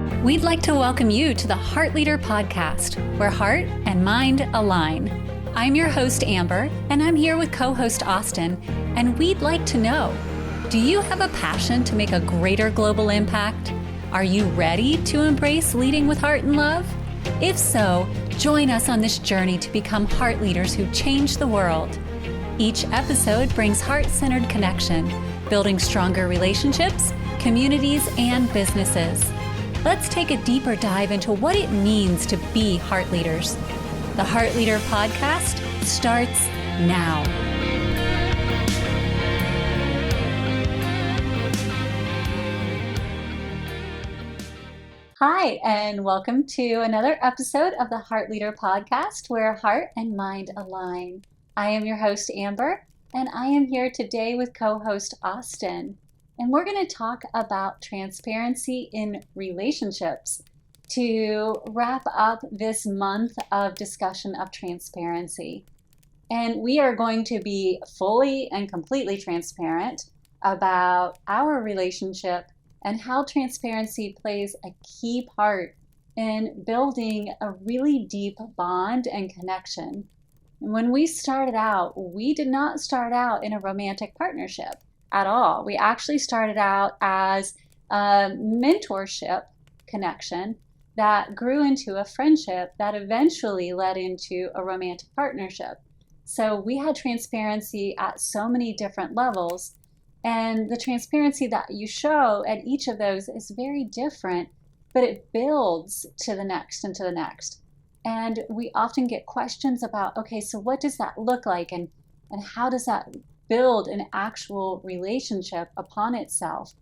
We'd like to welcome you to the Heart Leader Podcast, where heart and mind align. I'm your host, Amber, and I'm here with co-host Austin, and we'd like to know, do you have a passion to make a greater global impact? Are you ready to embrace leading with heart and love? If so, join us on this journey to become heart leaders who change the world. Each episode brings heart-centered connection, building stronger relationships, communities, and businesses. Let's take a deeper dive into what it means to be heart leaders. The Heart Leader Podcast starts now. Hi, and welcome to another episode of the Heart Leader Podcast, where heart and mind align. I am your host, Amber, and I am here today with co-host Austin. And we're going to talk about transparency in relationships to wrap up this month of discussion of transparency. And we are going to be fully and completely transparent about our relationship and how transparency plays a key part in building a really deep bond and connection. And when we started out, we did not start out in a romantic partnership at all. We actually started out as a mentorship connection that grew into a friendship that eventually led into a romantic partnership. So we had transparency at so many different levels, and the transparency that you show at each of those is very different, but it builds to the next and to the next. And we often get questions about, okay, so what does that look like, and how does that build an actual relationship upon itself,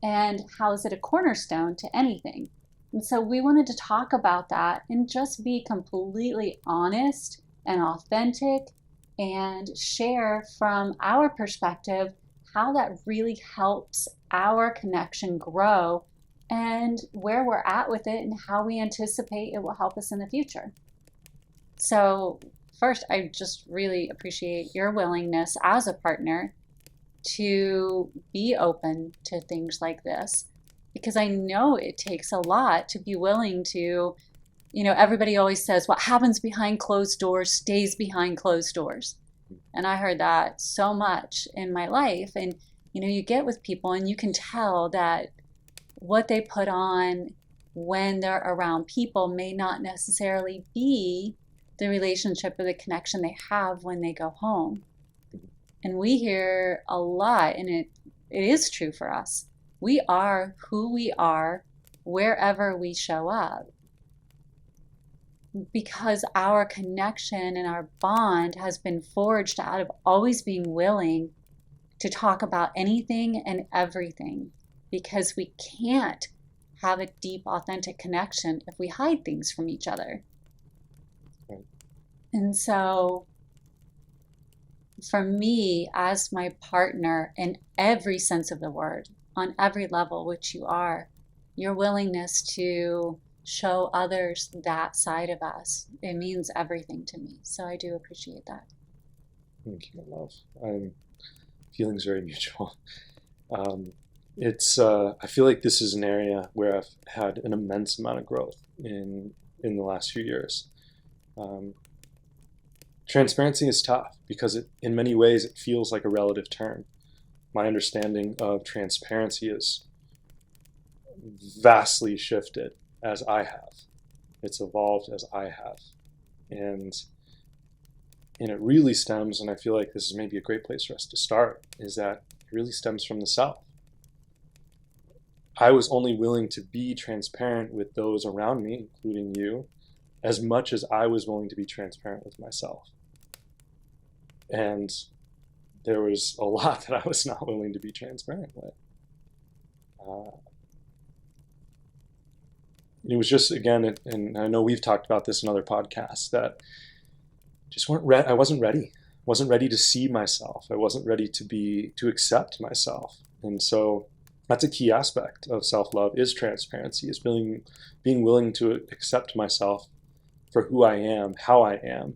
and how is it a cornerstone to anything? And so we wanted to talk about that and just be completely honest and authentic and share from our perspective how that really helps our connection grow and where we're at with it and how we anticipate it will help us in the future. So first, I just really appreciate your willingness as a partner to be open to things like this, because I know it takes a lot to be willing to, everybody always says what happens behind closed doors stays behind closed doors. And I heard that so much in my life. And, you get with people and you can tell that what they put on when they're around people may not necessarily be the relationship or the connection they have when they go home. And we hear a lot, and it is true for us. We are who we are wherever we show up, because our connection and our bond has been forged out of always being willing to talk about anything and everything, because we can't have a deep, authentic connection if we hide things from each other. And so for me, as my partner in every sense of the word, on every level, which you are, your willingness to show others that side of us, it means everything to me. So I do appreciate that. Thank you, my love. Feelings very mutual. I feel like this is an area where I've had an immense amount of growth in the last few years. Transparency is tough because in many ways it feels like a relative term. My understanding of transparency is vastly shifted as I have. It's evolved as I have. And it really stems, and I feel like this is maybe a great place for us to start, is that it really stems from the self. I was only willing to be transparent with those around me, including you, as much as I was willing to be transparent with myself. And there was a lot that I was not willing to be transparent with. It was just, again, and I know we've talked about this in other podcasts, that just I wasn't ready. I wasn't ready to see myself. I wasn't ready to accept myself. And so that's a key aspect of self-love, is transparency, is being willing to accept myself for who I am, how I am,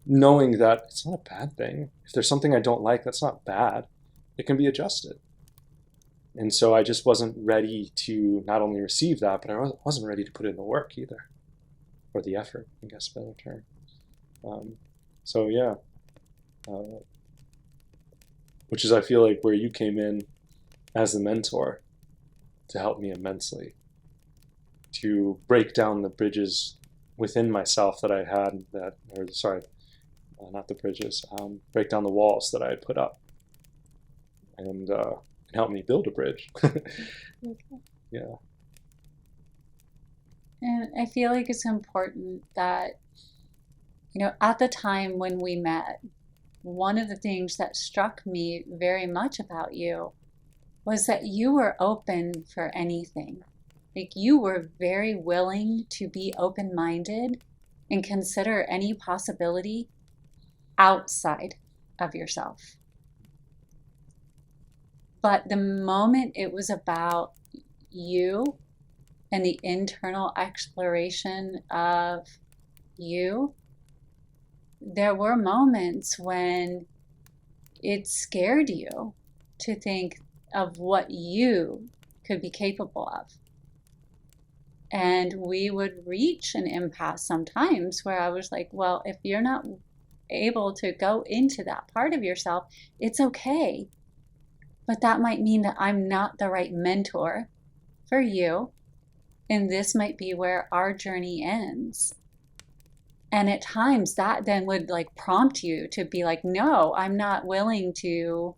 knowing that it's not a bad thing. If there's something I don't like, that's not bad. It can be adjusted. And so I just wasn't ready to not only receive that, but I wasn't ready to put in the work either, or the effort, I guess, better term. So yeah, which is, I feel like, where you came in as the mentor to help me immensely, to break down the bridges within myself that I had not the bridges, break down the walls that I had put up, and help me build a bridge. Yeah. And I feel like it's important that, at the time when we met, one of the things that struck me very much about you was that you were open for anything. Like, you were very willing to be open-minded and consider any possibility outside of yourself. But the moment it was about you and the internal exploration of you, there were moments when it scared you to think of what you could be capable of. And we would reach an impasse sometimes where I was like, well, if you're not able to go into that part of yourself, it's okay. But that might mean that I'm not the right mentor for you. And this might be where our journey ends. And at times that then would prompt you to be like, no, I'm not willing to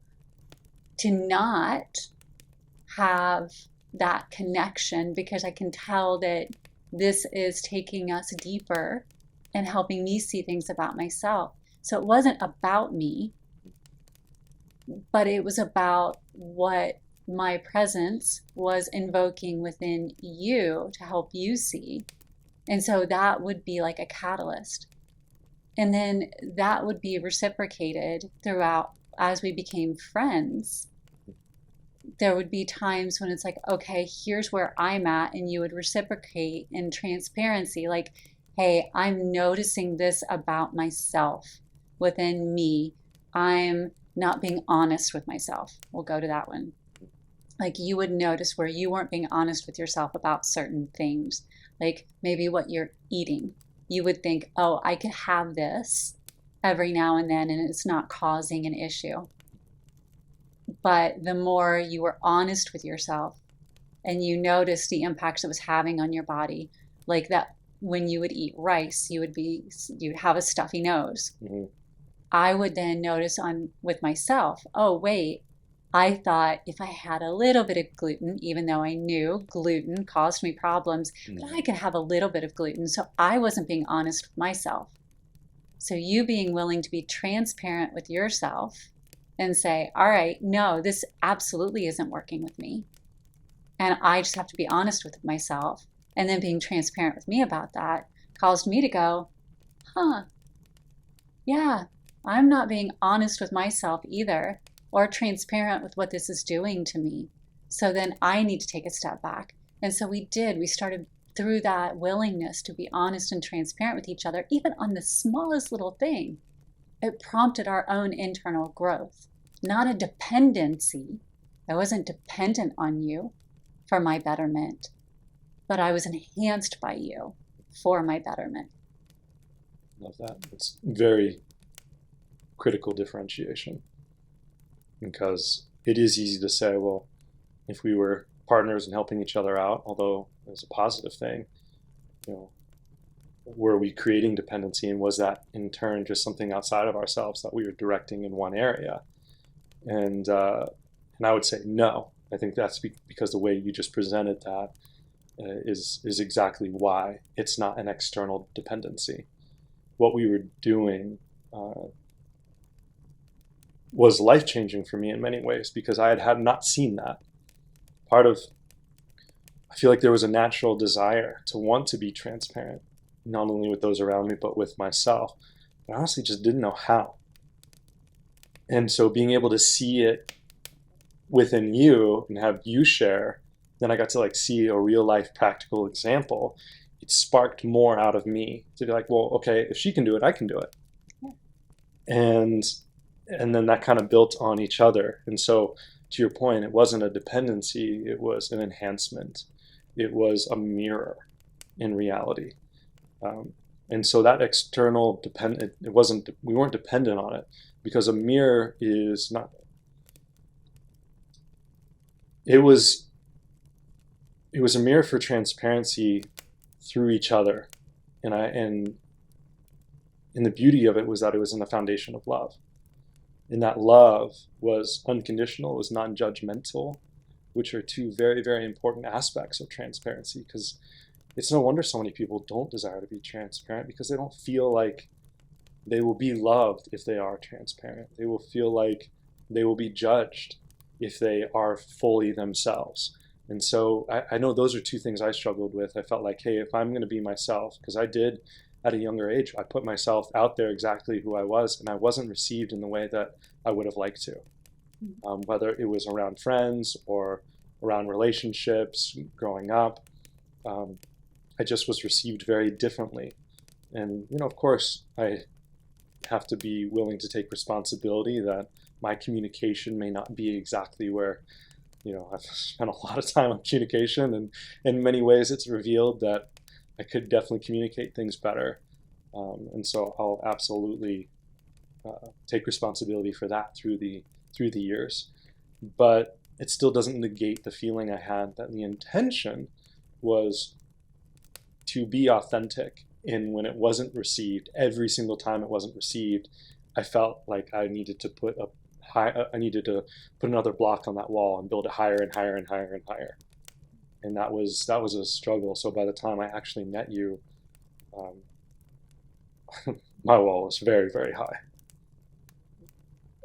not have that connection, because I can tell that this is taking us deeper and helping me see things about myself. So it wasn't about me, but it was about what my presence was invoking within you to help you see. And so that would be like a catalyst. And then that would be reciprocated throughout as we became friends. There would be times when it's like, okay, here's where I'm at. And you would reciprocate in transparency, like, hey, I'm noticing this about myself within me. I'm not being honest with myself. We'll go to that one. Like, you would notice where you weren't being honest with yourself about certain things, like maybe what you're eating. You would think, oh, I could have this every now and then, and it's not causing an issue. But the more you were honest with yourself and you noticed the impacts it was having on your body, like that when you would eat rice, you'd have a stuffy nose. Mm-hmm. I would then notice with myself, oh, wait, I thought if I had a little bit of gluten, even though I knew gluten caused me problems, but I could have a little bit of gluten. So I wasn't being honest with myself. So you being willing to be transparent with yourself and say, all right, no, this absolutely isn't working with me. And I just have to be honest with myself. And then being transparent with me about that caused me to go, yeah, I'm not being honest with myself either, or transparent with what this is doing to me. So then I need to take a step back. And so we started through that willingness to be honest and transparent with each other, even on the smallest little thing. It prompted our own internal growth, not a dependency. I wasn't dependent on you for my betterment, but I was enhanced by you for my betterment. Love that. It's very critical differentiation, because it is easy to say, well, if we were partners and helping each other out, although it's a positive thing, were we creating dependency, and was that in turn just something outside of ourselves that we were directing in one area? And I would say no. I think that's because the way you just presented that is exactly why it's not an external dependency. What we were doing was life-changing for me in many ways, because I had not seen that. I feel like there was a natural desire to want to be transparent, not only with those around me, but with myself. But I honestly just didn't know how. And so being able to see it within you and have you share, then I got to see a real life practical example. It sparked more out of me to be like, well, okay, if she can do it, I can do it. Yeah. And then that kind of built on each other. And so to your point, it wasn't a dependency, it was an enhancement. It was a mirror in reality. And so that external we weren't dependent on it, because a mirror is not, it was a mirror for transparency through each other. And the beauty of it was that it was in the foundation of love. And that love was unconditional, it was non-judgmental, which are two very, very important aspects of transparency, because it's no wonder so many people don't desire to be transparent, because they don't feel like they will be loved if they are transparent. They will feel like they will be judged if they are fully themselves. And so I know those are two things I struggled with. I felt like, hey, if I'm going to be myself, because I did at a younger age, I put myself out there exactly who I was, and I wasn't received in the way that I would have liked to. Whether it was around friends or around relationships growing up, I just was received very differently. And, of course, I have to be willing to take responsibility that my communication may not be exactly where, I've spent a lot of time on communication, and in many ways it's revealed that I could definitely communicate things better. And so I'll absolutely take responsibility for that through the years. But it still doesn't negate the feeling I had that the intention was to be authentic. And when it wasn't received, every single time it wasn't received, I felt like I needed to put another block on that wall and build it higher and higher and higher and higher. And that was a struggle. So by the time I actually met you, my wall was very, very high.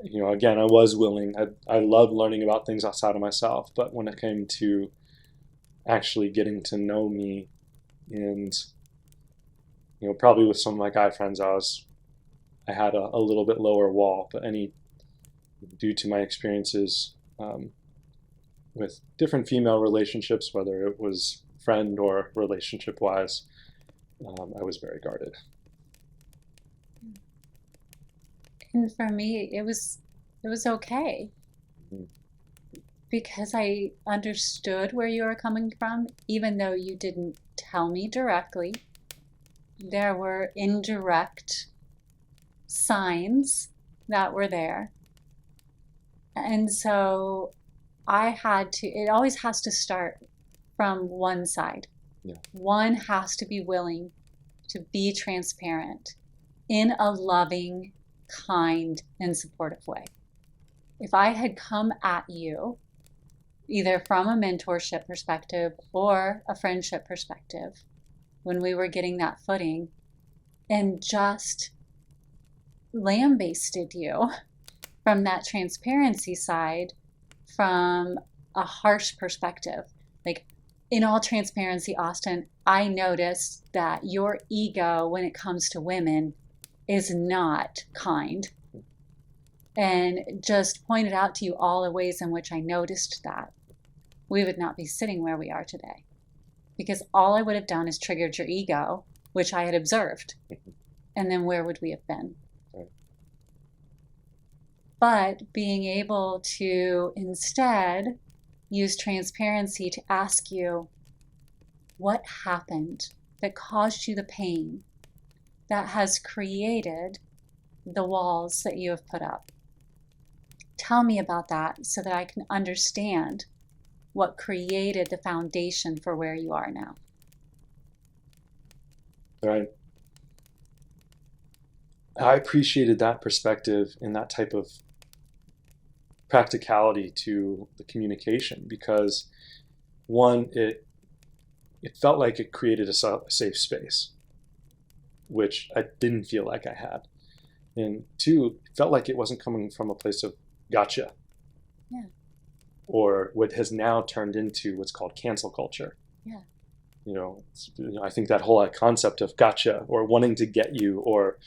Again, I was willing. I loved learning about things outside of myself, but when it came to actually getting to know me, and probably with some of my guy friends, I had a little bit lower wall, but due to my experiences with different female relationships, whether it was friend or relationship wise, I was very guarded. And for me, it was okay, because I understood where you were coming from, even though you didn't tell me directly. There were indirect signs that were there. And so it always has to start from one side. Yeah. One has to be willing to be transparent in a loving, kind, and supportive way. If I had come at you, either from a mentorship perspective or a friendship perspective, when we were getting that footing, and just lambasted you from that transparency side, from a harsh perspective, like, in all transparency, Austin, I noticed that your ego when it comes to women is not kind, and just pointed out to you all the ways in which I noticed that, we would not be sitting where we are today. Because all I would have done is triggered your ego, which I had observed. And then where would we have been? Right. But being able to instead use transparency to ask you, what happened that caused you the pain that has created the walls that you have put up? Tell me about that so that I can understand what created the foundation for where you are now. Right. I appreciated that perspective and that type of practicality to the communication, because one, it felt like it created a safe space, which I didn't feel like I had. And two, it felt like it wasn't coming from a place of gotcha. Yeah. Or what has now turned into what's called cancel culture. Yeah. I think that whole concept of gotcha, or wanting to get you, or,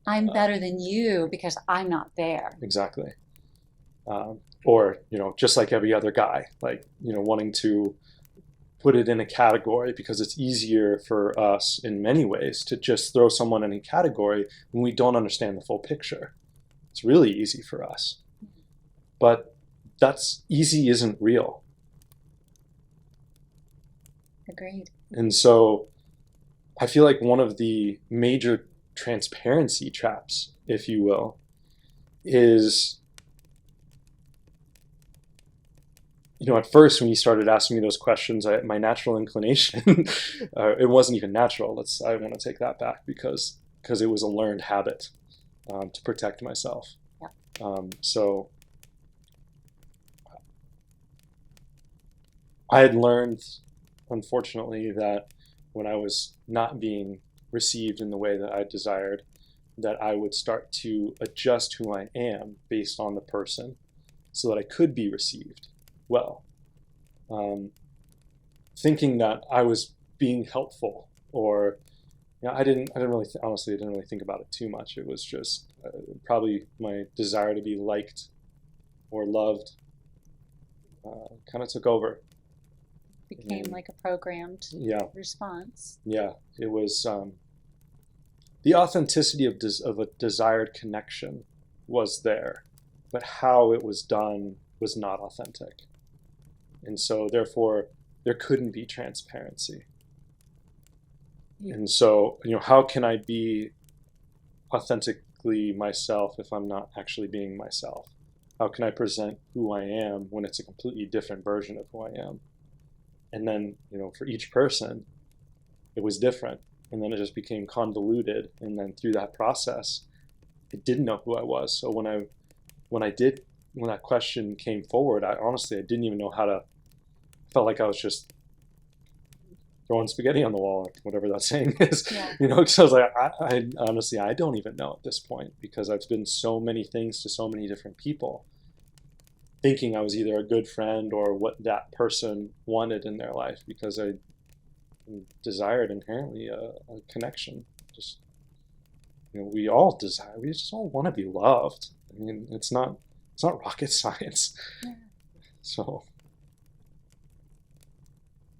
I'm better than you because I'm not there. Exactly. Or, just like every other guy, like, wanting to put it in a category, because it's easier for us in many ways to just throw someone in a category when we don't understand the full picture. It's really easy for us. But that's easy isn't real. Agreed. And so I feel like one of the major transparency traps, if you will, is, at first when you started asking me those questions, my natural inclination, it wasn't even natural. I want to take that back because it was a learned habit to protect myself. Yeah. So I had learned, unfortunately, that when I was not being received in the way that I desired, that I would start to adjust who I am based on the person so that I could be received well. Thinking that I was being helpful, or I didn't really honestly I didn't really think about it too much. It was just probably my desire to be liked or loved kind of took over. Became like a programmed response. Yeah, it was the authenticity of a desired connection was there, but how it was done was not authentic. And so therefore there couldn't be transparency. Yeah. And so, how can I be authentically myself if I'm not actually being myself? How can I present who I am when it's a completely different version of who I am? And then, for each person, it was different. And then it just became convoluted. And then through that process, I didn't know who I was. So when that question came forward, I didn't even know how to, felt like I was just throwing spaghetti on the wall, or whatever that saying is. Yeah. Because I was like, I honestly, I don't even know at this point, because I've been so many things to so many different people, thinking I was either a good friend or what that person wanted in their life, because I desired inherently a connection. Just, we just all want to be loved. I mean, it's not rocket science. Yeah. So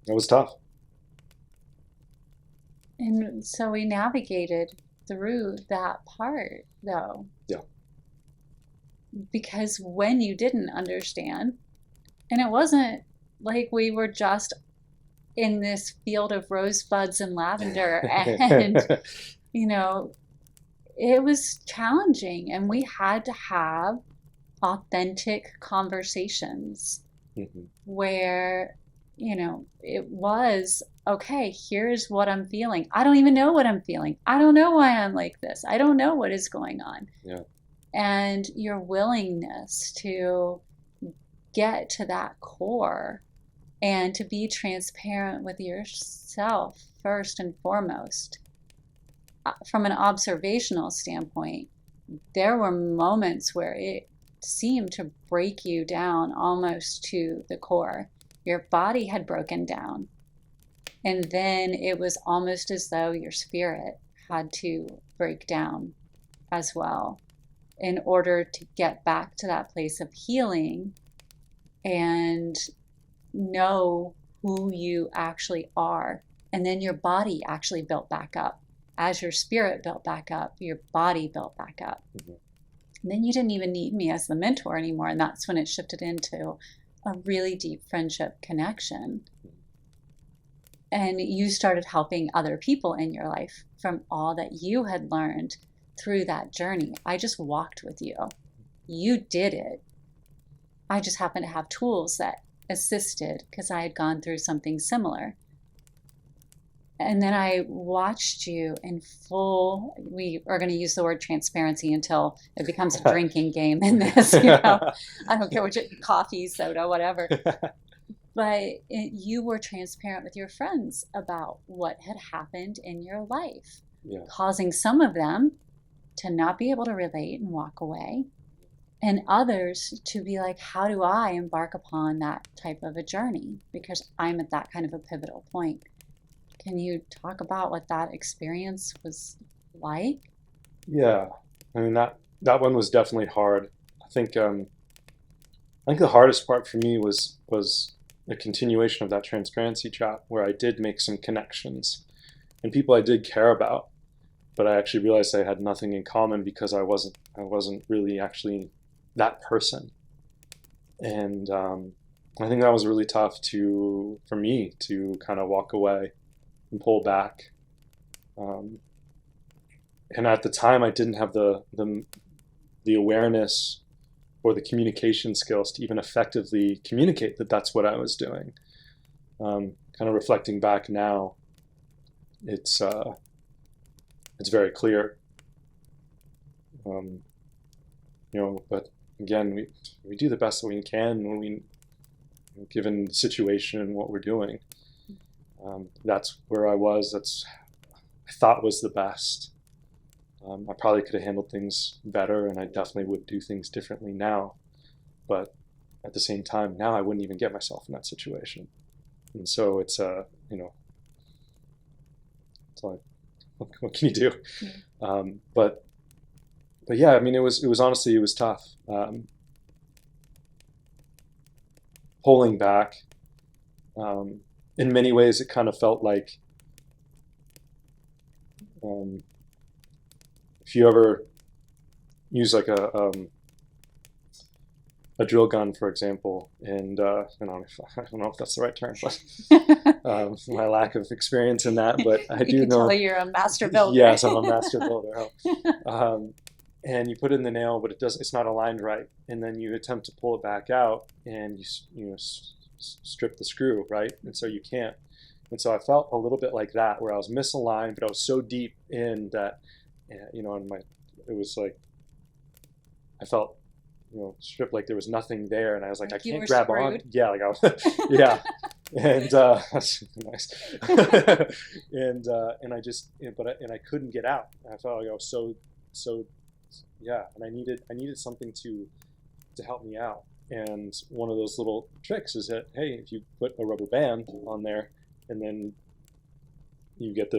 it was tough. And so we navigated through that part, though. Yeah. Because when you didn't understand, and it wasn't like we were just in this field of rosebuds and lavender, and, it was challenging, and we had to have authentic conversations where, it was, okay, here's what I'm feeling. I don't even know what I'm feeling. I don't know why I'm like this. I don't know what is going on. Yeah. And your willingness to get to that core and to be transparent with yourself first and foremost. From an observational standpoint, there were moments where it seemed to break you down almost to the core. Your body had broken down. And then it was almost as though your spirit had to break down as well in order to get back to that place of healing and know who you actually are. And then your body actually built back up. As your spirit built back up, your body built back up. Mm-hmm. And then you didn't even need me as the mentor anymore. And that's when it shifted into a really deep friendship connection. And you started helping other people in your life from all that you had learned through that journey. I just walked with you. You did it. I just happened to have tools that assisted because I had gone through something similar. And then I watched you in full, we are going to use the word transparency until it becomes a drinking game in this, I don't care what coffee, soda, whatever. But you were transparent with your friends about what had happened in your life, causing some of them to not be able to relate and walk away, and others to be like, how do I embark upon that type of a journey? Because I'm at that kind of a pivotal point. Can you talk about what that experience was like? Yeah, I mean that one was definitely hard. I think the hardest part for me was a continuation of that transparency trap, where I did make some connections and people I did care about, but I actually realized I had nothing in common because I wasn't really actually that person. And I think that was really tough for me to kind of walk away and pull back. And at the time, I didn't have the awareness or the communication skills to even effectively communicate that that's what I was doing. Kind of reflecting back now, it's very clear. But again, we do the best that we can when we, given the situation and what we're doing. That's where I was. I thought was the best. I probably could have handled things better, and I definitely would do things differently now. But at the same time, now I wouldn't even get myself in that situation. And so it's like, what can you do? But yeah, I mean, it was honestly, it was tough. Pulling back. In many ways, it kind of felt like, if you ever use like a drill gun, for example, and I don't know if that's the right term, but my lack of experience in that, but I do know. Tell you're a master builder. Yes, I'm a master builder. And you put in the nail, but it's not aligned right, and then you attempt to pull it back out, and you strip the screw, right, and so you can't. And so I felt a little bit like that, where I was misaligned, but I was so deep in that, it was like I felt, stripped, like there was nothing there, and I was like I can't grab screwed on. Yeah, like I was, yeah, and that's nice. and I just, I couldn't get out. I felt like I was so, yeah, and I needed something to help me out. And one of those little tricks is that, hey, if you put a rubber band on there, and then you get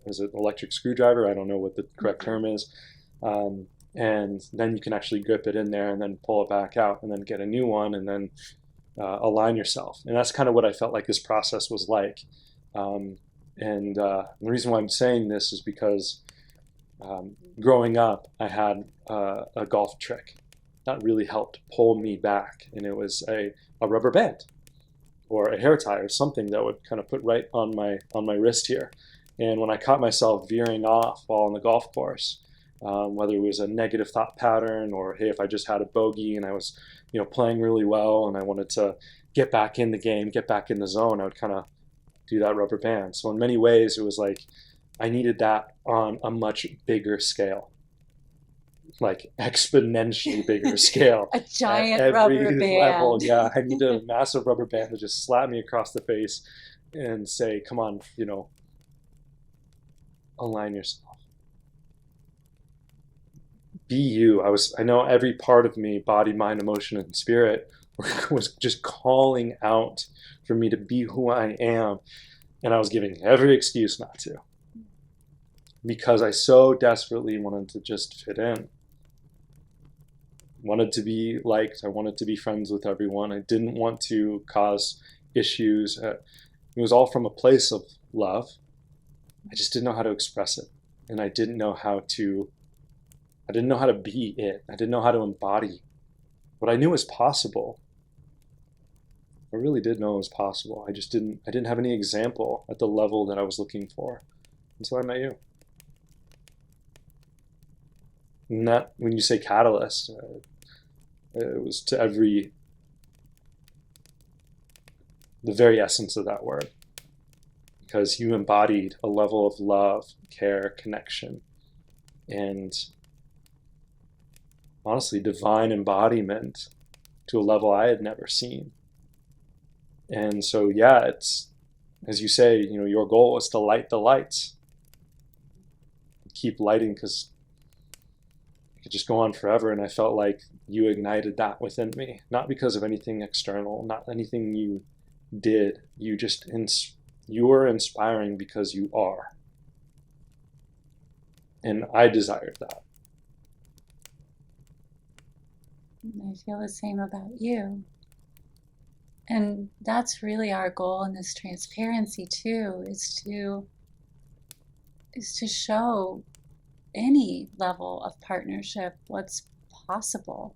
is it electric screwdriver? I don't know what the correct term is. And then you can actually grip it in there and then pull it back out and then get a new one and then align yourself. And that's kind of what I felt like this process was like. And the reason why I'm saying this is because growing up, I had a golf trick that really helped pull me back. And it was a rubber band or a hair tie or something that would kind of put right on my wrist here. And when I caught myself veering off while on the golf course, whether it was a negative thought pattern or, hey, if I just had a bogey and I was, playing really well and I wanted to get back in the game, get back in the zone, I would kind of do that rubber band. So in many ways, it was like I needed that on a much bigger scale, like exponentially bigger scale. A giant rubber band. Level. Yeah, I needed a massive rubber band to just slap me across the face and say, come on, align yourself. Be you. I know every part of me, body, mind, emotion, and spirit, was just calling out for me to be who I am. And I was giving every excuse not to, because I so desperately wanted to just fit in. Wanted to be liked. I wanted to be friends with everyone. I didn't want to cause issues. It was all from a place of love. I just didn't know how to express it. And I didn't know how to be it. I didn't know how to embody what I knew was possible. I really did know it was possible. I didn't have any example at the level that I was looking for. And so I met you. And that, when you say catalyst, it was to the very essence of that word. Because you embodied a level of love, care, connection, and honestly, divine embodiment to a level I had never seen. And so, yeah, it's, as you say, your goal is to light the lights. Keep lighting, because it could just go on forever. And I felt like you ignited that within me, not because of anything external, not anything you did. You were inspiring because you are. And I desired that. I feel the same about you. And that's really our goal in this transparency too, is to show any level of partnership what's possible.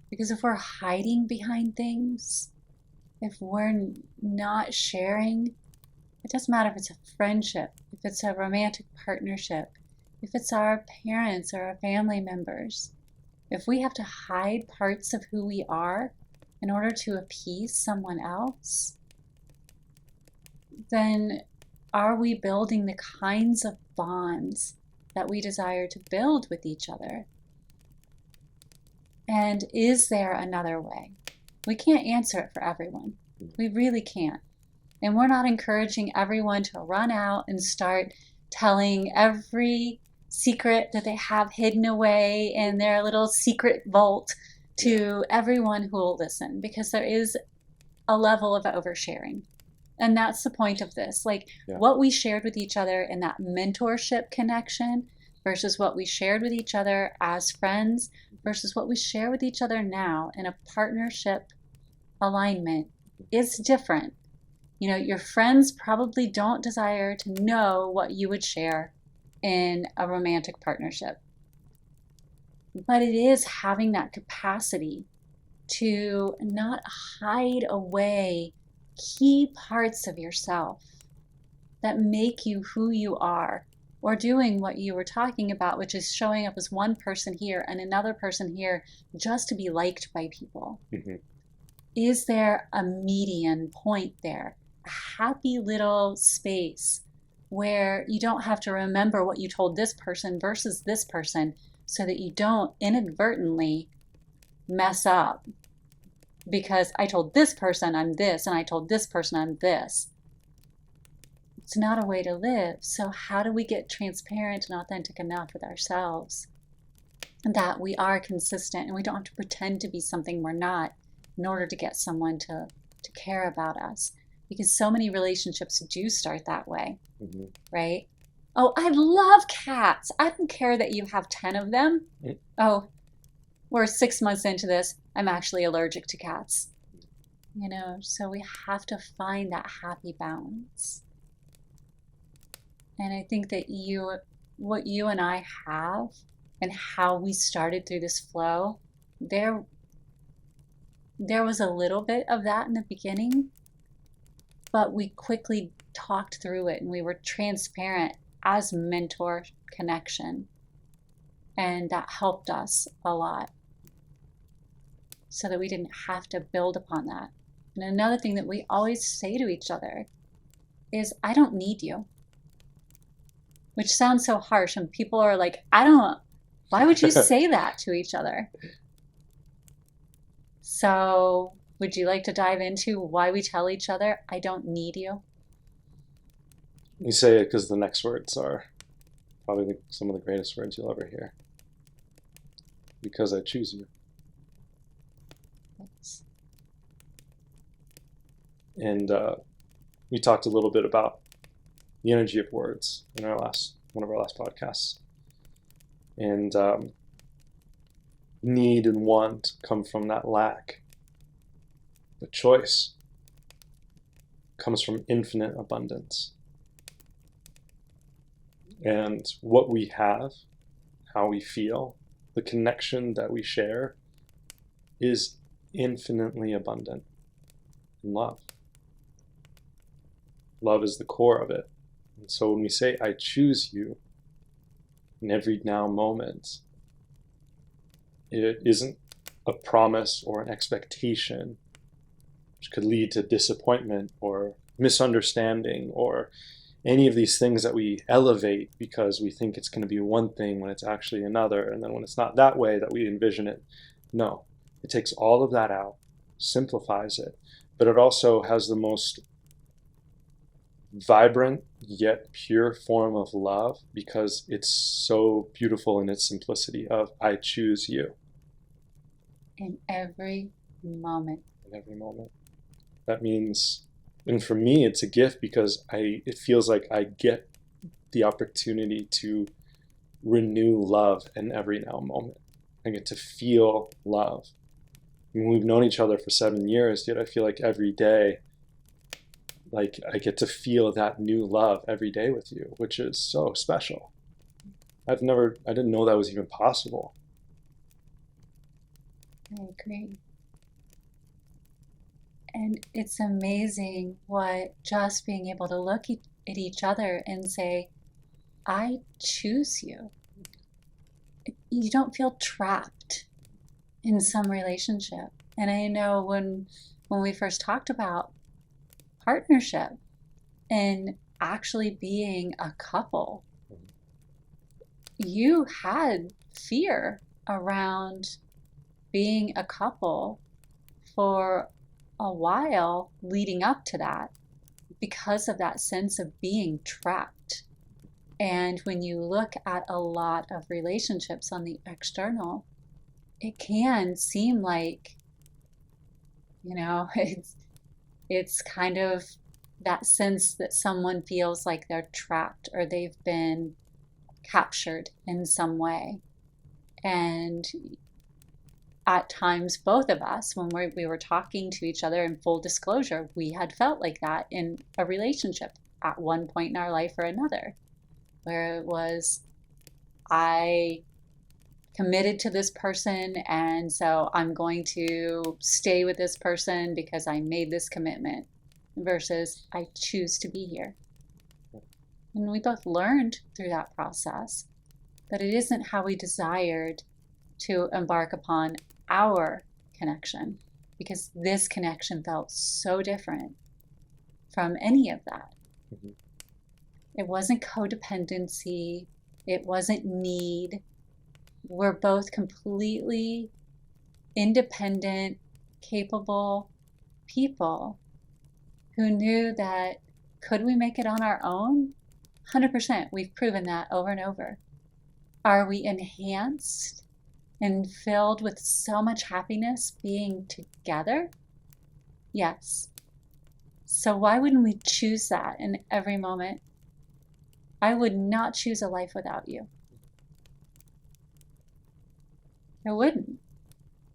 Because if we're hiding behind things, if we're not sharing, it doesn't matter if it's a friendship, if it's a romantic partnership, if it's our parents or our family members. If we have to hide parts of who we are in order to appease someone else, then are we building the kinds of bonds that we desire to build with each other? And is there another way? We can't answer it for everyone. We really can't. And we're not encouraging everyone to run out and start telling every secret that they have hidden away in their little secret vault to everyone who will listen, because there is a level of oversharing. And that's the point of this. Like what we shared with each other in that mentorship connection versus what we shared with each other as friends versus what we share with each other now in a partnership alignment is different. You know, your friends probably don't desire to know what you would share in a romantic partnership. But it is having that capacity to not hide away key parts of yourself that make you who you are, or doing what you were talking about, which is showing up as one person here and another person here just to be liked by people. Mm-hmm. Is there a median point there? A happy little space where you don't have to remember what you told this person versus this person so that you don't inadvertently mess up because I told this person I'm this and I told this person I'm this. It's not a way to live. So how do we get transparent and authentic enough with ourselves that we are consistent and we don't have to pretend to be something we're not in order to get someone to care about us? Because so many relationships do start that way, mm-hmm. right? Oh, I love cats. I don't care that you have 10 of them. Mm-hmm. Oh, we're 6 months into this. I'm actually allergic to cats. You know, so we have to find that happy balance. And I think that what you and I have and how we started through this flow, there was a little bit of that in the beginning, but we quickly talked through it and we were transparent as mentor connection. And that helped us a lot so that we didn't have to build upon that. And another thing that we always say to each other is, I don't need you. Which sounds so harsh, and people are like, why would you say that to each other? So would you like to dive into why we tell each other, I don't need you? We say it because the next words are probably some of the greatest words you'll ever hear. Because I choose you. Yes. And we talked a little bit about the energy of words in one of our last podcasts. And need and want come from that lack. The choice comes from infinite abundance. And what we have, how we feel, the connection that we share is infinitely abundant in love. Love is the core of it. And so when we say, I choose you, in every now moment, it isn't a promise or an expectation, which could lead to disappointment or misunderstanding or any of these things that we elevate because we think it's going to be one thing when it's actually another, and then when it's not that way that we envision it. No, it takes all of that out, simplifies it, but it also has the most vibrant yet pure form of love because it's so beautiful in its simplicity of I choose you. In every moment. In every moment. That means, and for me, it's a gift because it feels like I get the opportunity to renew love in every now moment. I get to feel love. I mean, we've known each other for 7 years, yet I feel like every day, like I get to feel that new love every day with you, which is so special. I didn't know that was even possible. I agree. And it's amazing what just being able to look at each other and say, I choose you. You don't feel trapped in some relationship. And I know when we first talked about partnership and actually being a couple, you had fear around being a couple for a while leading up to that because of that sense of being trapped. And when you look at a lot of relationships on the external, it can seem like, it's kind of that sense that someone feels like they're trapped or they've been captured in some way. And at times, both of us, when we were talking to each other in full disclosure, we had felt like that in a relationship at one point in our life or another, where it was, I committed to this person, and so I'm going to stay with this person because I made this commitment, versus I choose to be here. And we both learned through that process that it isn't how we desired to embark upon our connection, because this connection felt so different from any of that. Mm-hmm. It wasn't codependency. It wasn't need. We're both completely independent, capable people who knew that could we make it on our own? 100%. We've proven that over and over. Are we enhanced and filled with so much happiness being together? Yes. So why wouldn't we choose that in every moment? I would not choose a life without you. I wouldn't.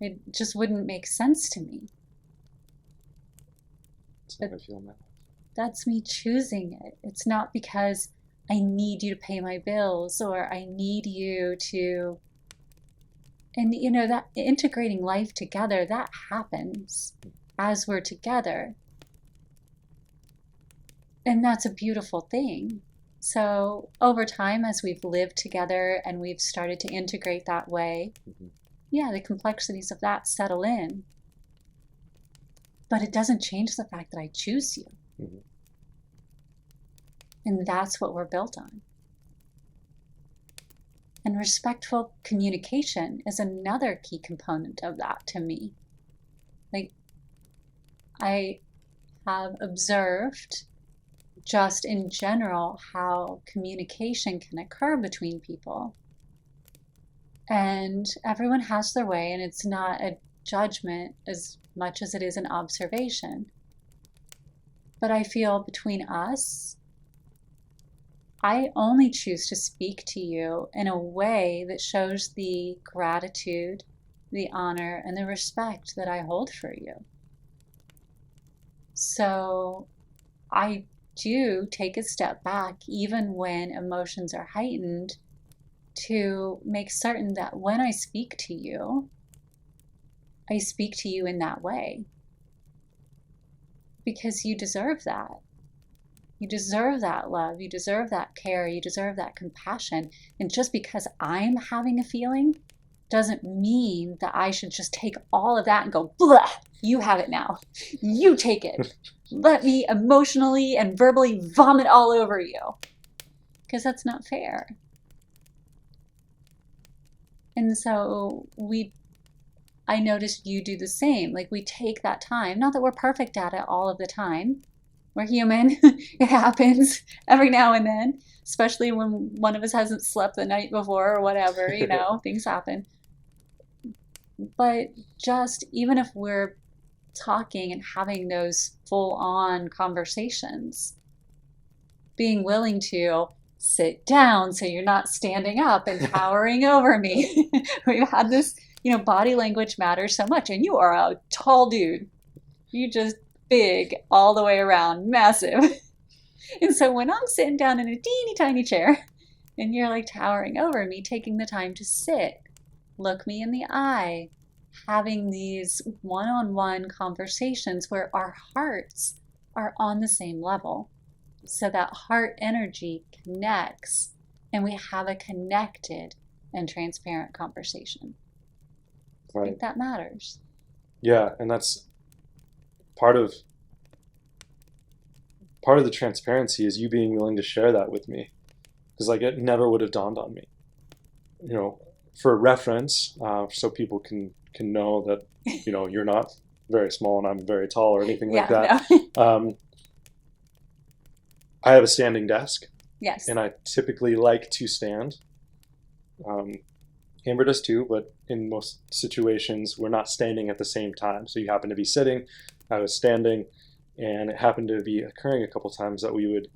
It just wouldn't make sense to me. That's how I feel now. That's me choosing it. It's not because I need you to pay my bills or I need you to. And that integrating life together, that happens as we're together. And that's a beautiful thing. So over time, as we've lived together and we've started to integrate that way, the complexities of that settle in. But it doesn't change the fact that I choose you. Mm-hmm. And that's what we're built on. And respectful communication is another key component of that to me. Like, I have observed just in general how communication can occur between people. And everyone has their way, and it's not a judgment as much as it is an observation. But I feel between us, I only choose to speak to you in a way that shows the gratitude, the honor, and the respect that I hold for you. So I do take a step back, even when emotions are heightened, to make certain that when I speak to you in that way. Because you deserve that. You deserve that love. You deserve that care. You deserve that compassion. And just because I'm having a feeling doesn't mean that I should just take all of that and go, blah, you have it now. You take it. Let me emotionally and verbally vomit all over you. Because that's not fair. And so I noticed you do the same. Like, we take that time. Not that we're perfect at it all of the time. We're human. It happens every now and then, especially when one of us hasn't slept the night before or whatever, things happen. But just even if we're talking and having those full-on conversations, being willing to sit down so you're not standing up and towering over me. We've had this, body language matters so much, and you are a tall dude. You just big all the way around, massive. And so when I'm sitting down in a teeny tiny chair and you're like towering over me, taking the time to sit, look me in the eye, having these one-on-one conversations where our hearts are on the same level. So that heart energy connects and we have a connected and transparent conversation. I Right. think that matters. Yeah, and that's part of the transparency is you being willing to share that with me, because like it never would have dawned on me. You know, for reference, so people can know that you're not very small and I'm very tall or anything like that. No. I have a standing desk. Yes. And I typically like to stand. Amber does too, but in most situations, we're not standing at the same time. So you happen to be sitting, I was standing, and it happened to be occurring a couple times that we would,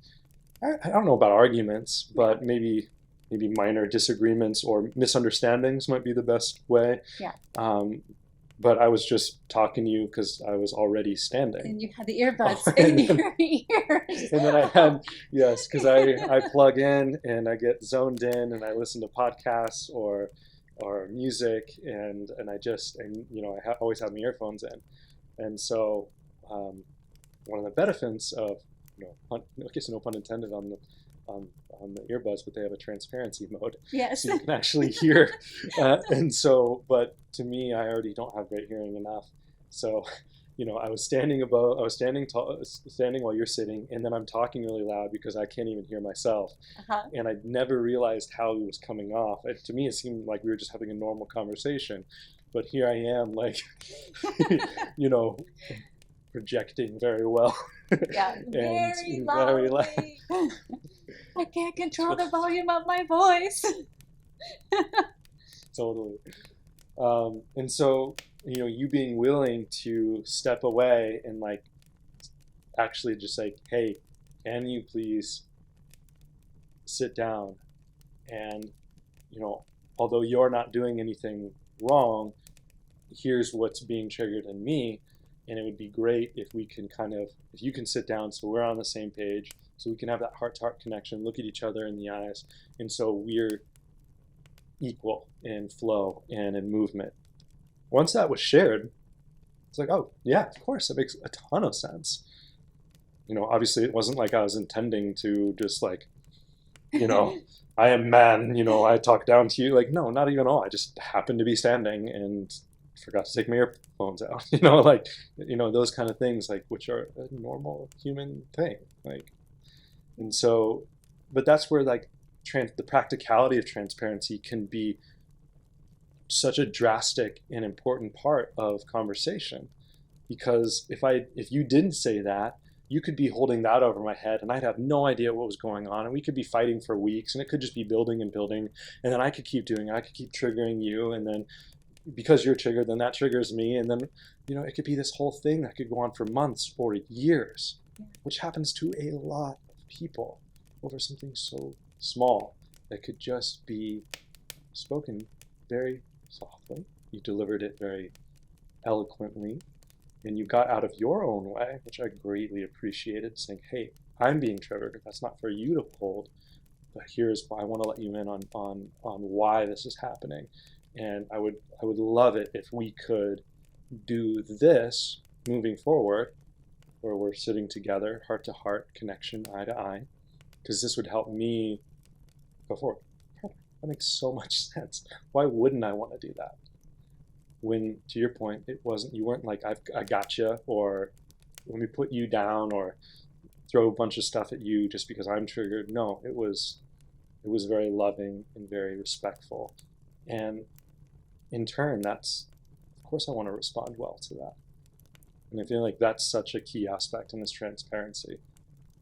I don't know about arguments, but maybe minor disagreements or misunderstandings might be the best way. Yeah. But I was just talking to you because I was already standing. And you had the earbuds in your ears. And then I had, yes, because I plug in and I get zoned in and I listen to podcasts or music and I just, and I always have my earphones in. And so one of the benefits of, I guess no pun intended on the earbuds, but they have a transparency mode. Yes. So you can actually hear. And so, but to me, I already don't have great hearing enough. So, I was standing standing while you're sitting, and then I'm talking really loud because I can't even hear myself. And I never realized how it was coming off. To me, it seemed like we were just having a normal conversation. But here I am, like, projecting very well. Yeah, very loudly. I can't control the volume of my voice. Totally. And so, you being willing to step away and like actually just like, hey, can you please sit down? And, although you're not doing anything wrong, here's what's being triggered in me. And it would be great if we can if you can sit down so we're on the same page, so we can have that heart-to-heart connection, look at each other in the eyes, and so we're equal in flow and in movement. Once that was shared, it's like, oh, yeah, of course, that makes a ton of sense. Obviously it wasn't like I was intending to just like, I am man, I talk down to you. Like, no, not even all. I just happened to be standing and forgot to take my earphones out, those kind of things, like, which are a normal human thing. Like, and so, but that's where like the practicality of transparency can be such a drastic and important part of conversation. Because if you didn't say that, you could be holding that over my head and I'd have no idea what was going on, and we could be fighting for weeks, and it could just be building and building, and then I could keep triggering you, and then because you're triggered, then that triggers me, and then it could be this whole thing that could go on for months or years, which happens to a lot of people over something so small that could just be spoken very softly. You delivered it very eloquently, and you got out of your own way, which I greatly appreciated, saying, hey, I'm being triggered. That's not for you to hold, but here's why I want to let you in on why this is happening. And I would love it if we could do this moving forward, where we're sitting together, heart to heart connection, eye to eye, because this would help me go forward. That makes so much sense. Why wouldn't I want to do that? When, to your point, you weren't like, I got you, or let me put you down, or throw a bunch of stuff at you just because I'm triggered. No, it was very loving and very respectful. And in turn, of course I want to respond well to that. And I feel like that's such a key aspect in this transparency,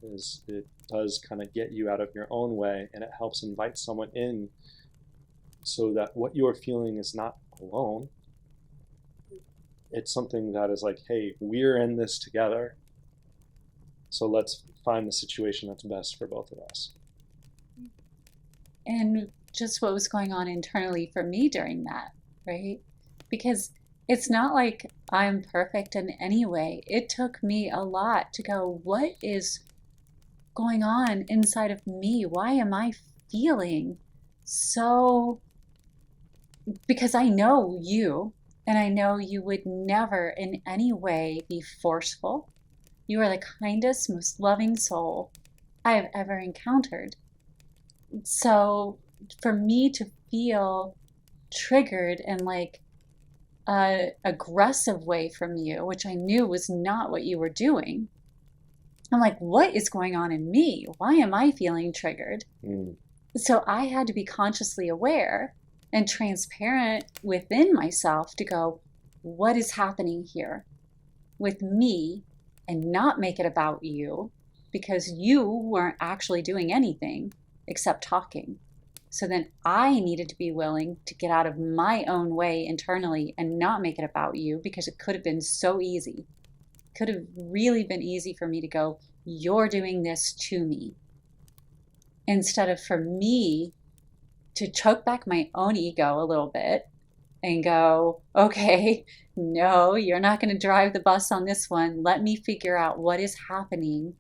is it does kind of get you out of your own way, and it helps invite someone in so that what you're feeling is not alone. It's something that is like, hey, we're in this together, so let's find the situation that's best for both of us. And just what was going on internally for me during that, right? Because it's not like I'm perfect in any way. It took me a lot to go, what is going on inside of me? Why am I feeling so? Because I know you, And I know you would never in any way be forceful. You are the kindest, most loving soul I have ever encountered. So for me to feel triggered in like a aggressive way from you, which I knew was not what you were doing, I'm like, what is going on in me? Why am I feeling triggered? So I had to be consciously aware and transparent within myself to go, what is happening here with me, and not make it about you, because you weren't actually doing anything except talking. So then I needed to be willing to get out of my own way internally and not make it about you, because it could have been so easy. It could have really been easy for me to go, you're doing this to me, instead of for me to choke back my own ego a little bit and go, okay, no, you're not going to drive the bus on this one. Let me figure out what is happening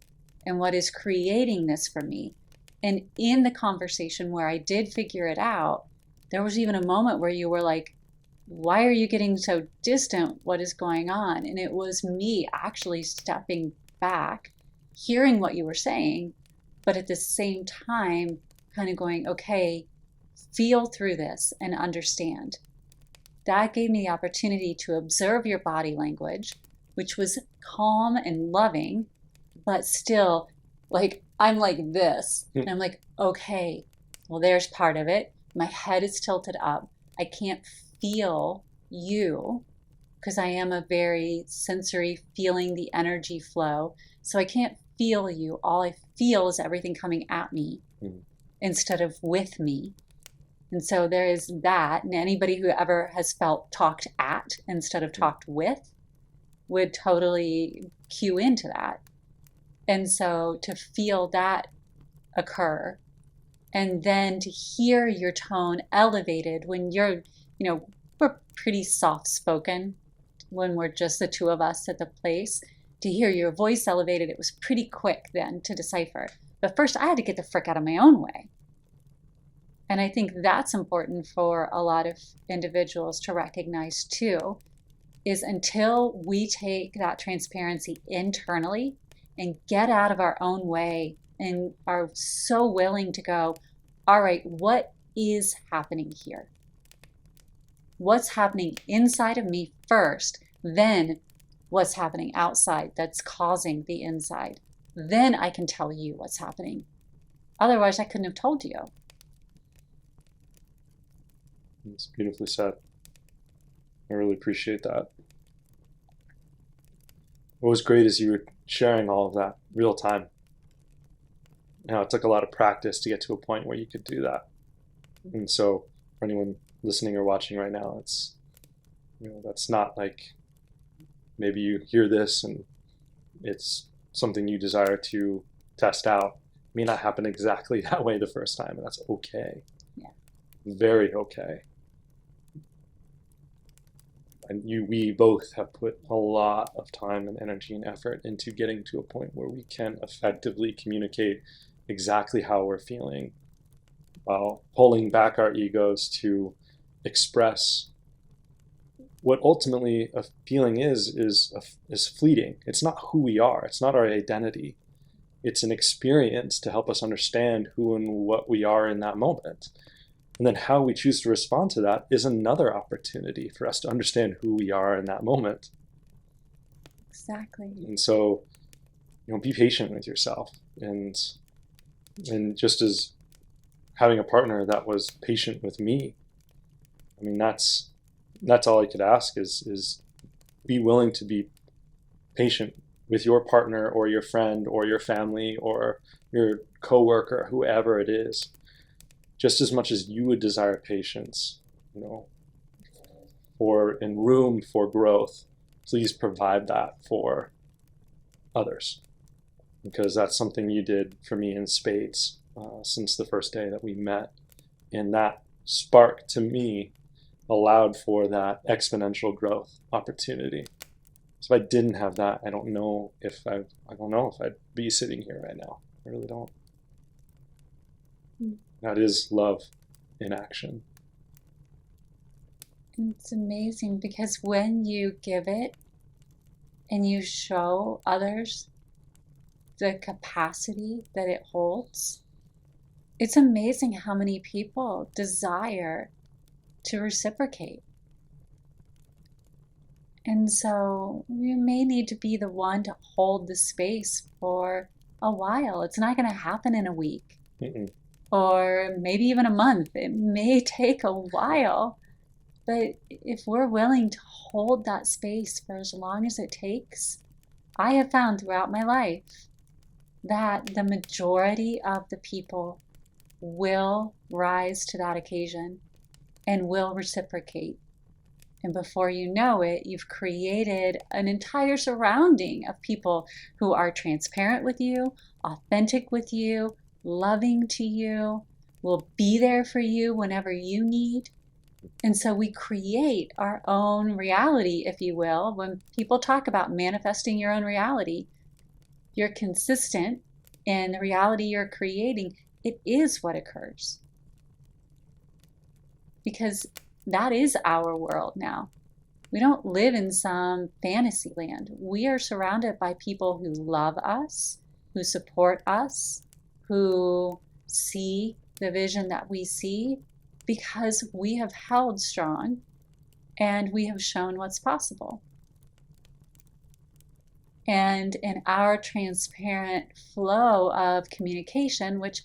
and what is creating this for me. And in the conversation where I did figure it out, there was even a moment where you were like, why are you getting so distant? What is going on? And it was me actually stepping back, hearing what you were saying, but at the same time, kind of going, okay, feel through this and understand. That gave me the opportunity to observe your body language, which was calm and loving, but still like, I'm like this. And I'm like, okay, well, there's part of it. My head is tilted up. I can't feel you because I am a very sensory, feeling the energy flow. So I can't feel you. All I feel is everything coming at me instead of with me. And so there is that. And anybody who ever has felt talked at instead of talked with would totally cue into that. And so to feel that occur, and then to hear your tone elevated when you're, we're pretty soft spoken when we're just the two of us at the place. To hear your voice elevated, it was pretty quick then to decipher. But first, I had to get the frick out of my own way. And I think that's important for a lot of individuals to recognize too, is until we take that transparency internally and get out of our own way and are so willing to go, all right, what is happening here? What's happening inside of me first, then what's happening outside that's causing the inside. Then I can tell you what's happening. Otherwise, I couldn't have told you. It's beautifully said. I really appreciate that. What was great is you were sharing all of that real time. It took a lot of practice to get to a point where you could do that. And so for anyone listening or watching right now, it's, that's not like maybe you hear this and it's something you desire to test out. It may not happen exactly that way the first time, and that's okay. Yeah. Very okay. And we both have put a lot of time and energy and effort into getting to a point where we can effectively communicate exactly how we're feeling, while pulling back our egos to express what ultimately a feeling is fleeting. It's not who we are. It's not our identity. It's an experience to help us understand who and what we are in that moment. And then how we choose to respond to that is another opportunity for us to understand who we are in that moment. Exactly. And so, be patient with yourself. And just as having a partner that was patient with me, I mean, that's all I could ask is be willing to be patient with your partner or your friend or your family or your coworker, whoever it is. Just as much as you would desire patience, and room for growth, please provide that for others, because that's something you did for me in spades since the first day that we met. And that spark to me allowed for that exponential growth opportunity. So if I didn't have that, I don't know if I'd be sitting here right now. I really don't. That is love in action. It's amazing because when you give it and you show others the capacity that it holds, it's amazing how many people desire to reciprocate. And so you may need to be the one to hold the space for a while. It's not going to happen in a week. Mm-mm. Or maybe even a month. It may take a while. But if we're willing to hold that space for as long as it takes, I have found throughout my life that the majority of the people will rise to that occasion and will reciprocate. And before you know it, you've created an entire surrounding of people who are transparent with you, authentic with you, loving to you, will be there for you whenever you need. And so we create our own reality, if you will. When people talk about manifesting your own reality, you're consistent in the reality you're creating. It is what occurs. Because that is our world now. We don't live in some fantasy land. We are surrounded by people who love us, who support us, who see the vision that we see, because we have held strong and we have shown what's possible. And in our transparent flow of communication, which,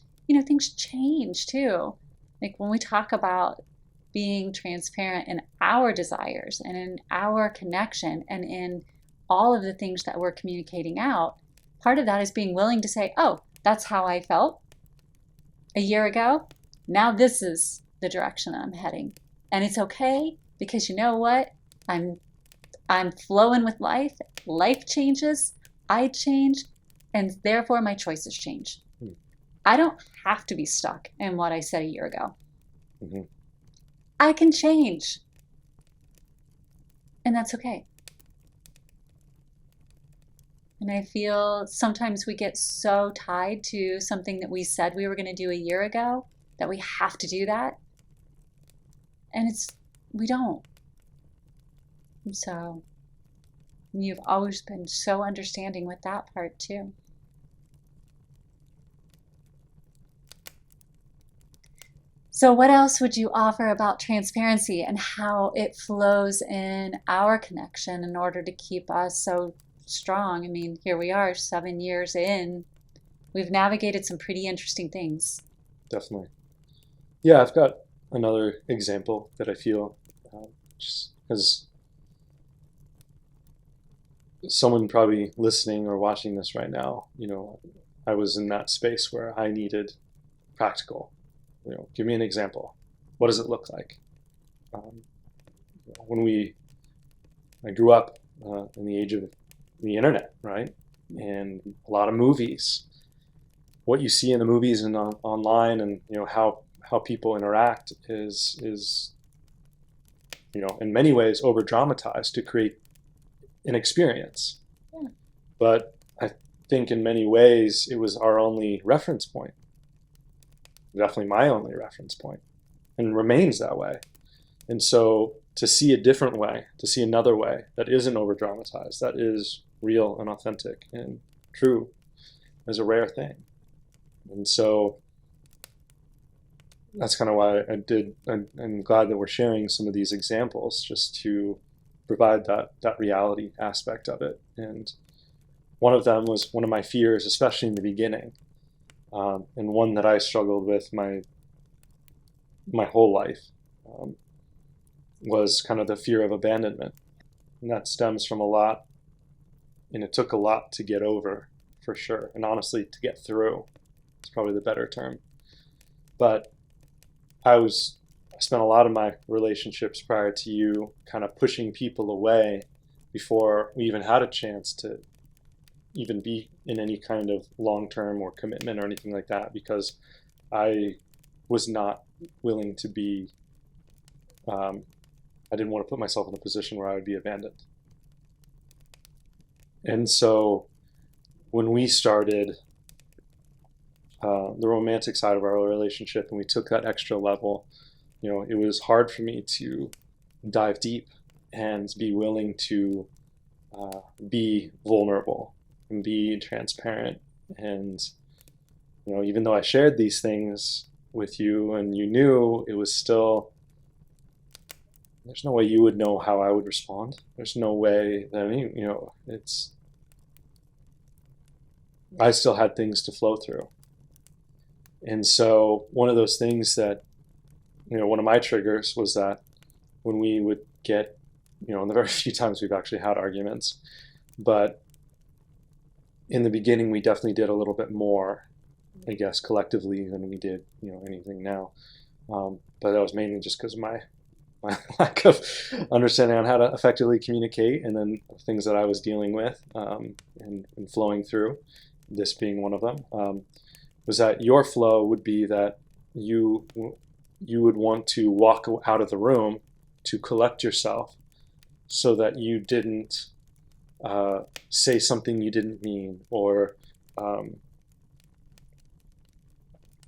things change too. Like when we talk about being transparent in our desires and in our connection and in all of the things that we're communicating out, part of that is being willing to say, oh, that's how I felt a year ago. Now this is the direction that I'm heading. And it's okay, because you know what? I'm flowing with life. Life changes, I change, and therefore my choices change. I don't have to be stuck in what I said a year ago. Mm-hmm. I can change. And that's okay. And I feel sometimes we get so tied to something that we said we were going to do a year ago that we have to do that. And we don't. And so you've always been so understanding with that part too. So what else would you offer about transparency and how it flows in our connection in order to keep us so strong? I mean, here we are 7 years in. We've navigated some pretty interesting things. Definitely. Yeah, I've got another example that I feel, just as someone probably listening or watching this right now, I was in that space where I needed practical. Give me an example. What does it look like? I grew up in the age of the internet, right? And a lot of movies. What you see in the movies and online, and how people interact is in many ways over dramatized to create an experience. Yeah. But I think in many ways it was our only reference point. Definitely my only reference point, and remains that way. And so to see a different way, to see another way that isn't over dramatized, that is real and authentic and true, is a rare thing. And so that's kind of why I'm glad that we're sharing some of these examples, just to provide that reality aspect of it. And one of them was one of my fears, especially in the beginning, and one that I struggled with my whole life, was kind of the fear of abandonment. And that stems from a lot, and it took a lot to get over, for sure. And honestly, to get through is probably the better term. But I spent a lot of my relationships prior to you kind of pushing people away before we even had a chance to even be in any kind of long-term or commitment or anything like that, because I was not willing to be, I didn't want to put myself in a position where I would be abandoned. And so when we started the romantic side of our relationship and we took that extra level, it was hard for me to dive deep and be willing to be vulnerable and be transparent. And even though I shared these things with you and you knew, it was still, there's no way you would know how I would respond. There's no way that I still had things to flow through. And so one of those things that, one of my triggers was that when we would get, in the very few times we've actually had arguments, but in the beginning we definitely did a little bit more, I guess, collectively than we did, anything now. But that was mainly just because of my lack of understanding on how to effectively communicate, and then things that I was dealing with and flowing through, this being one of them, was that your flow would be that you would want to walk out of the room to collect yourself so that you didn't say something you didn't mean, or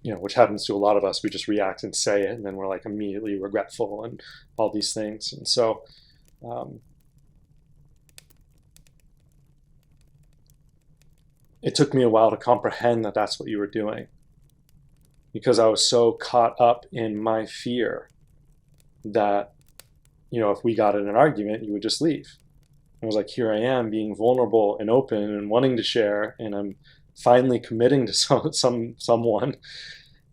which happens to a lot of us. We just react and say it, and then we're like immediately regretful and all these things. And so it took me a while to comprehend that that's what you were doing, because I was so caught up in my fear that, if we got in an argument, you would just leave. I was like, here I am being vulnerable and open and wanting to share, and I'm finally committing to someone,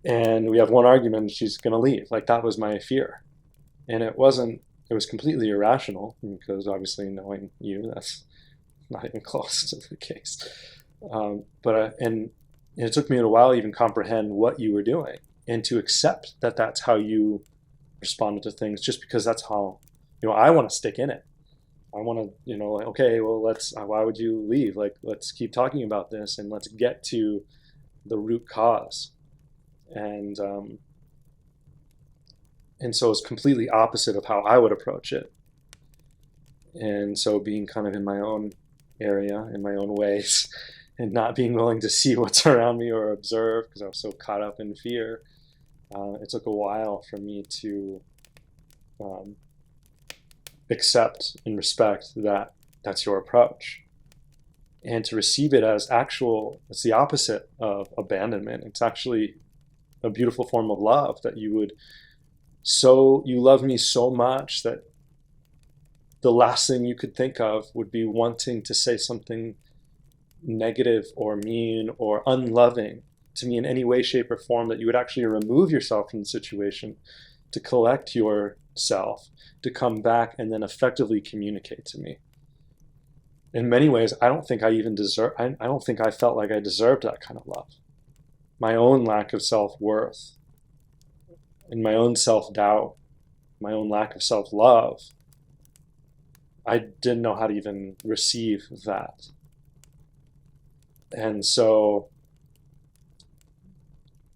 and we have one argument and she's going to leave. Like, that was my fear. And it was completely irrational, because obviously knowing you, that's not even close to the case. And it took me a while to even comprehend what you were doing and to accept that that's how you responded to things, just because that's how, I want to stick in it. I want to, okay, well, why would you leave? Like, let's keep talking about this and let's get to the root cause. And so it's completely opposite of how I would approach it. And so being kind of in my own area, in my own ways, and not being willing to see what's around me or observe, because I was so caught up in fear, it took a while for me to accept and respect that that's your approach, and to receive it as it's the opposite of abandonment. It's actually a beautiful form of love, that you love me so much that the last thing you could think of would be wanting to say something negative or mean or unloving to me in any way, shape, or form, that you would actually remove yourself from the situation to collect yourself, to come back and then effectively communicate to me. In many ways, I don't think I felt like I deserved that kind of love. My own lack of self-worth and my own self-doubt, my own lack of self-love, I didn't know how to even receive that. And so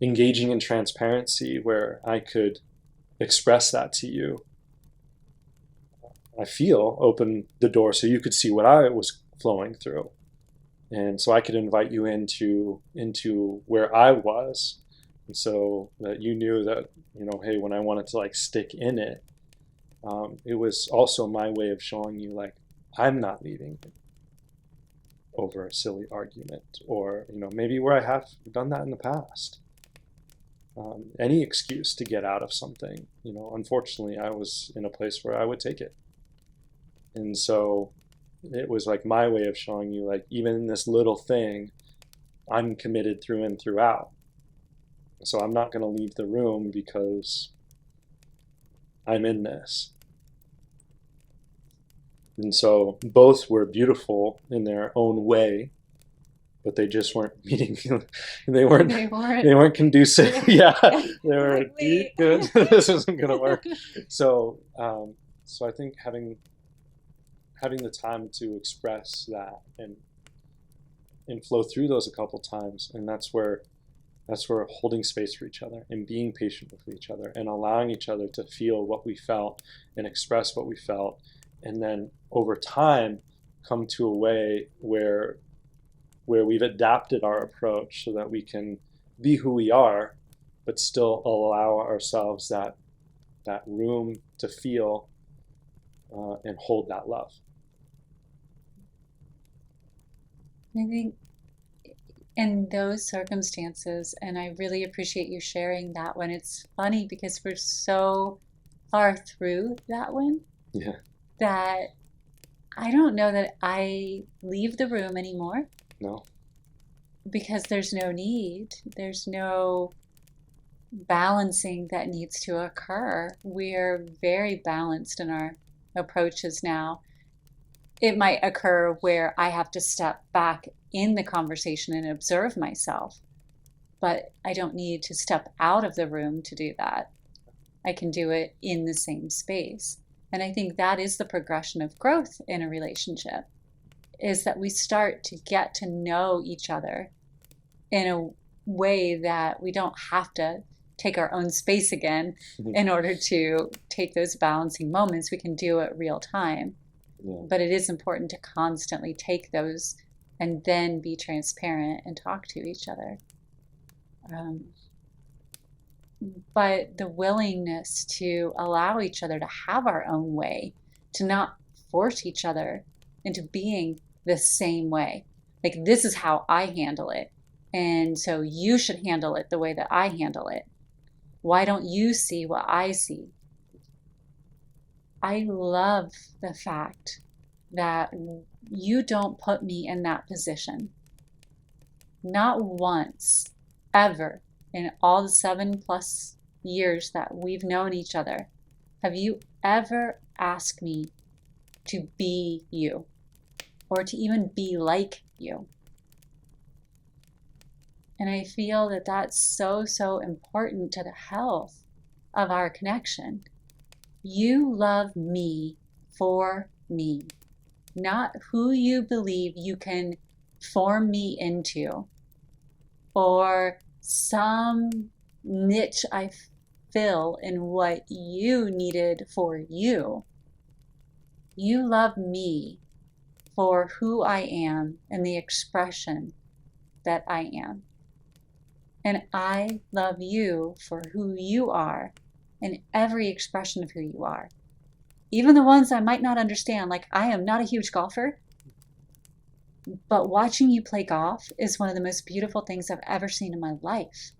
engaging in transparency, where I could express that to you, I feel opened the door so you could see what I was flowing through. And so I could invite you into where I was. And so that you knew that, hey, when I wanted to stick in it, it was also my way of showing you, I'm not leaving over a silly argument, or, maybe where I have done that in the past. Any excuse to get out of something, unfortunately, I was in a place where I would take it. And so it was my way of showing you, even in this little thing, I'm committed through and throughout. So I'm not going to leave the room because I'm in this. And so both were beautiful in their own way, but they just weren't meeting. They weren't conducive. Yeah, they were good. This isn't going to work. So I think having the time to express that and flow through those a couple times, and that's where holding space for each other and being patient with each other and allowing each other to feel what we felt and express what we felt, and then over time come to a way where we've adapted our approach so that we can be who we are, but still allow ourselves that room to feel and hold that love. I think in those circumstances, and I really appreciate you sharing that one, it's funny because we're so far through that one Yeah. that I don't know that I leave the room anymore. No. Because there's no need. There's no balancing that needs to occur. We're very balanced in our approaches now. It might occur where I have to step back in the conversation and observe myself, but I don't need to step out of the room to do that. I can do it in the same space. And I think that is the progression of growth in a relationship, is that we start to get to know each other in a way that we don't have to take our own space again in order to take those balancing moments. We can do it real time. Yeah. But it is important to constantly take those and then be transparent and talk to each other. But the willingness to allow each other to have our own way, to not force each other into being the same way. Like, this is how I handle it, and so you should handle it the way that I handle it. Why don't you see what I see? I love the fact that you don't put me in that position. Not once, ever, in all the 7+ years that we've known each other, have you ever asked me to be you, or to even be like you. And I feel that that's so, so important to the health of our connection. You love me for me, not who you believe you can form me into, or some niche I fill in what you needed for you. You love me for who I am and the expression that I am. And I love you for who you are and every expression of who you are. Even the ones I might not understand, like I am not a huge golfer, but watching you play golf is one of the most beautiful things I've ever seen in my life.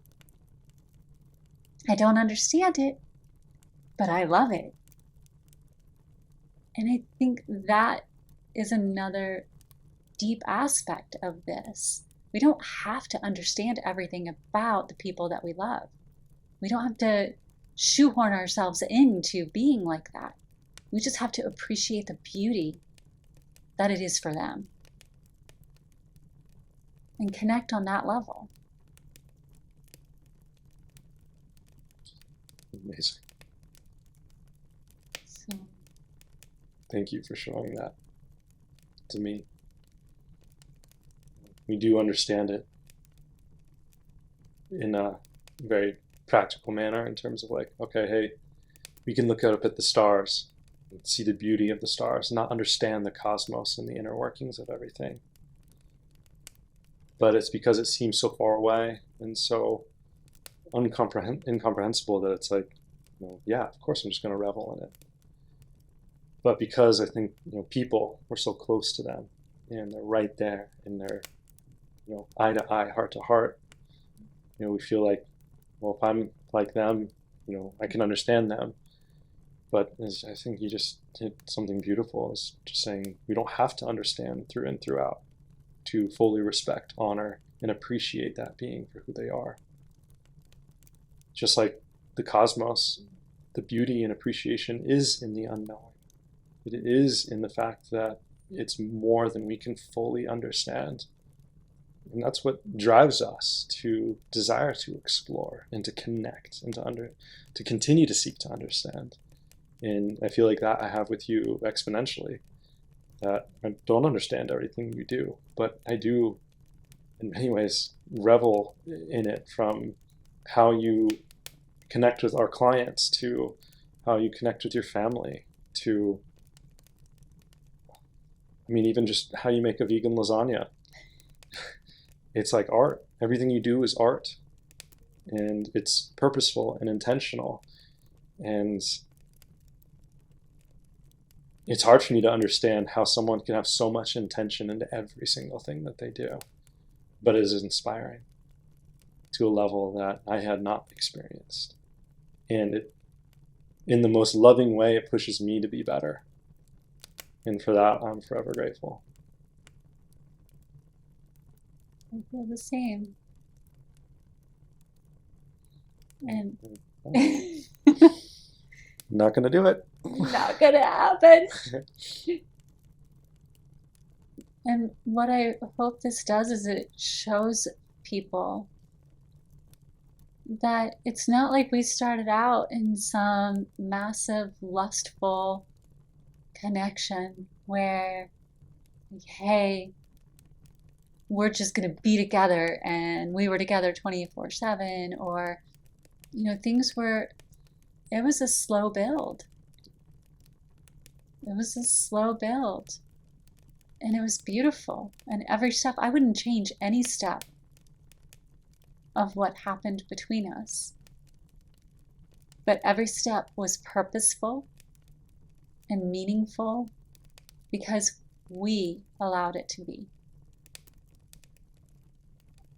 I don't understand it, but I love it. And I think that is another deep aspect of this. We don't have to understand everything about the people that we love. We don't have to shoehorn ourselves into being like that. We just have to appreciate the beauty that it is for them and connect on that level. Amazing. So, thank you for showing that to me. We do understand it in a very practical manner in terms of like, okay, hey, we can look up at the stars and see the beauty of the stars, not understand the cosmos and the inner workings of everything. But it's because it seems so far away and so incomprehensible that it's like, yeah, of course I'm just going to revel in it. But because I think, people, we're so close to them and they're right there and they're, eye to eye, heart to heart, we feel like, well, if I'm like them, I can understand them. But I think you just did something beautiful, is just saying we don't have to understand through and throughout to fully respect, honor, and appreciate that being for who they are. Just like the cosmos, the beauty and appreciation is in the unknown. It is in the fact that it's more than we can fully understand. And that's what drives us to desire to explore and to connect and to continue to seek to understand. And I feel like that I have with you exponentially, that I don't understand everything you do, but I do in many ways revel in it, from how you connect with our clients to how you connect with your family to, even just how you make a vegan lasagna. It's like art. Everything you do is art, and it's purposeful and intentional. And it's hard for me to understand how someone can have so much intention into every single thing that they do, but it is inspiring to a level that I had not experienced. And it, in the most loving way, it pushes me to be better. And for that, I'm forever grateful. I feel the same. And not going to do it. Not going to happen. And what I hope this does is it shows people that it's not like we started out in some massive, lustful connection where, hey, we're just going to be together and we were together 24/7, or, things were, it was a slow build. It was a slow build. And it was beautiful. And every step, I wouldn't change any step of what happened between us. But every step was purposeful and meaningful because we allowed it to be.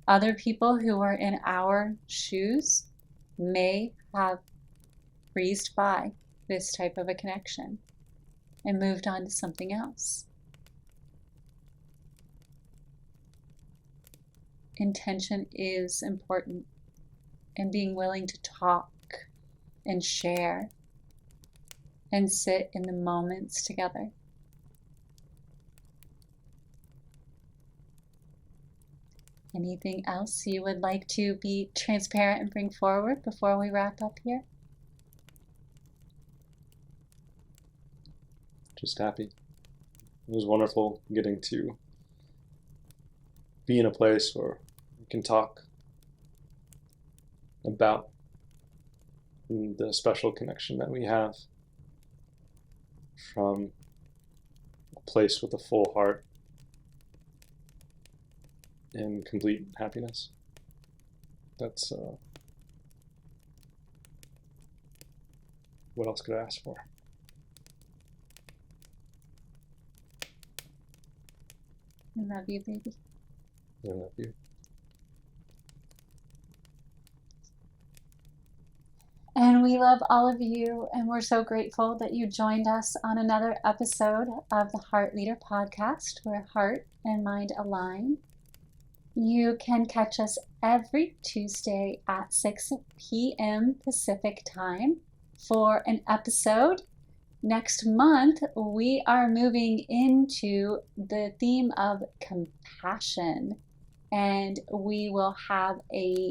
Other people who were in our shoes may have breezed by this type of a connection and moved on to something else. Intention is important, and being willing to talk and share and sit in the moments together. Anything else you would like to be transparent and bring forward before we wrap up here? Just happy. It was wonderful getting to be in a place where we can talk about the special connection that we have from a place with a full heart and complete happiness. That's what else could I ask for? I love you, baby. I love you. And we love all of you, and we're so grateful that you joined us on another episode of the Heart Leader podcast, where heart and mind align. You can catch us every Tuesday at 6 p.m. Pacific time for an episode. Next month, we are moving into the theme of compassion, and we will have a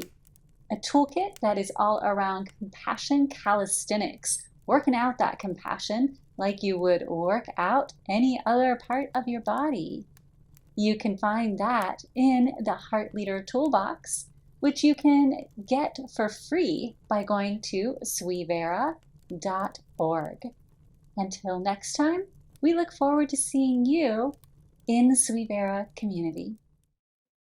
toolkit that is all around compassion calisthenics, working out that compassion like you would work out any other part of your body. You can find that in the Heart Leader Toolbox, which you can get for free by going to swivera.org. Until next time, we look forward to seeing you in the Swivera community.